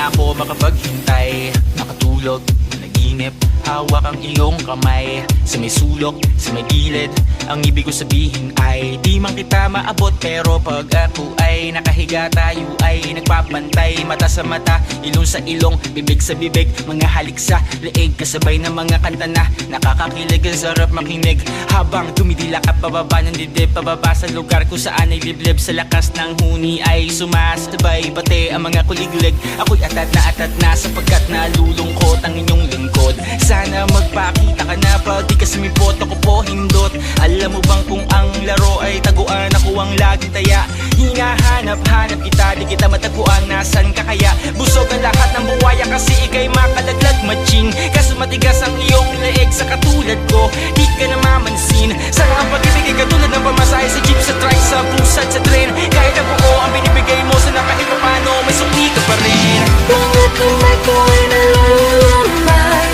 na ako makapaghintay, makatulog, managinip, hawak ang iyong kamay. Sa may sulok, sa may gilid, ang ibig ko sabihin ay di man kita maabot, pero pag ako ay nakahiga, tayo ay nagpapantay. Mata sa mata, ilong sa ilong, bibig sa bibig, mga halik sa leeg, kasabay ng mga kanta na nakakakilig. Ang sarap makinig habang dumidila ka pababa ng dibdib, pababa sa lugar kung saan ay liblib. Sa lakas ng huni ay sumasabay pati ang mga kuliglig. Ako'y atat na sapagkat nalulungkot ang inyong lingkod. Sana magpakita ka na pag di ka sumipot, ako po hindot. Alam mo bang kung ang laro ay taguan, ako ang laging taya. Hinahanap-hanap kita, di kita matagpuan, nasan ka kaya? Busog ang lahat ng buwaya kasi ikay makalaglag matching. Kaso matigas ang iyong leeg sa katulad ko, di ka na mamansin. Sana ang pag-ibig ay katulad ng pamasahe sa jeep, sa trike, sa pusat, sa tren. Kahit ang buo ang binibigay mo, sana kahit paano may sukli ka pa rin. Mga kamay ko ay nalulambay,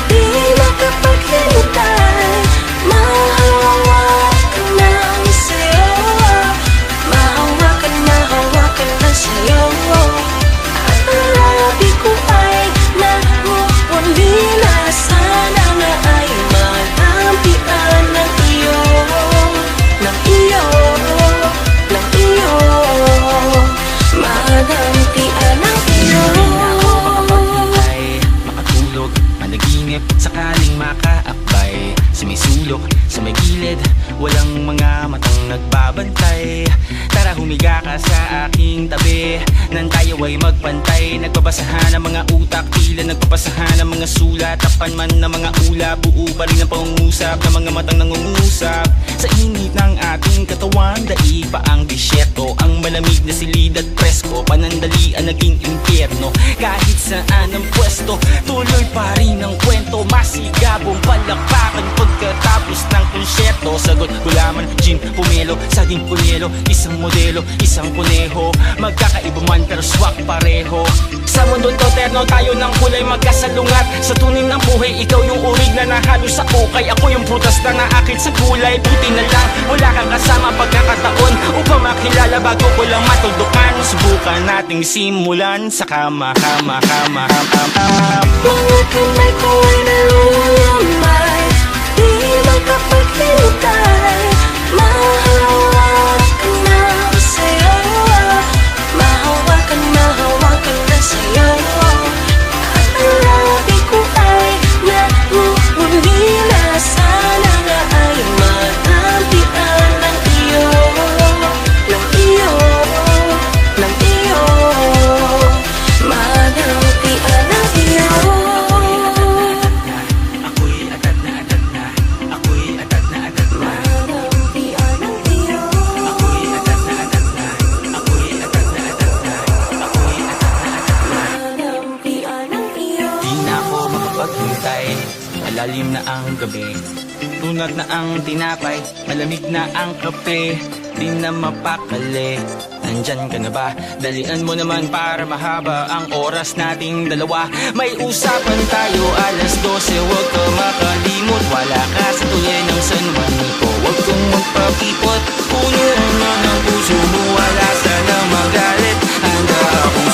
di makapaghintay. Mahawakan na sa'yo, mahawakan na sa'yo. At ang labi ko ay namumuli na, sana nga ay malampian ng iyo, ng iyo, ng iyo, malampian ng iyo. Makatulog, managinip, sakaling makaakbay. Sa may sulok, sa may gilid, walang mga matang nagbabantay. Tara humiga ka sa aking tabi, nang tayo ay magpantay. Nagbabasahan ang mga utak, tila nagpapasahan ang mga sulat. Tapan man ng mga ulap, buo pa rin ang pangungusap ng mga matang nangungusap. Sa init ng ating katawan, daig pa ang disyerto. Ang malamig na silid at presko, panandalian naging impyerno. Kahit saan ang pwesto, tuloy pa rin ang kwento. Masigabong palakpakan pagkatapos ng konsyerto. Sagot gulaman, gin, pumelo, saging punyelo. Isang modelo, isang kuneho, magkakaiba man pero swak pareho. Sa mundong to terno, tayo ng kulay magkasalungat. Sa tunin ng buhay, ikaw yung urig na nahalo sa ukay. Ako yung prutas na naakit sa gulay. Buti na lang, wala kang kasama pagkakataon upang makilala bago ko lang matuldukan. Subukan nating simulan sa kama. Mga kamay ko ay nalulambay, di makapaghintay. Mahawakan na sa'yo, mahawakan na sa'yo. At ang labi ko ay namumuli na, sana nga ay malampian ng iyo, ng iyo, ng iyo, malampian ng iyo. Ako'y atat na, ako'y atat na, Malampian ng iyo. ako'y atat na, ako'y atat na, ako'y atat na. Malampian ng iyo. Di na ako makapaghintay, malalim na ang gabi. Tunag na ang tinapay, malamig na ang kape. Di na mapakali, nandyan ka na ba? Dalian mo naman para mahaba ang oras nating dalawa. May usapan tayo alas 12, huwag ka makalimot. Wala ka sa tuloy ng San Juanico, huwag kang magpakipot. Puno na ng puso mo, wala sana magalit. Handa akong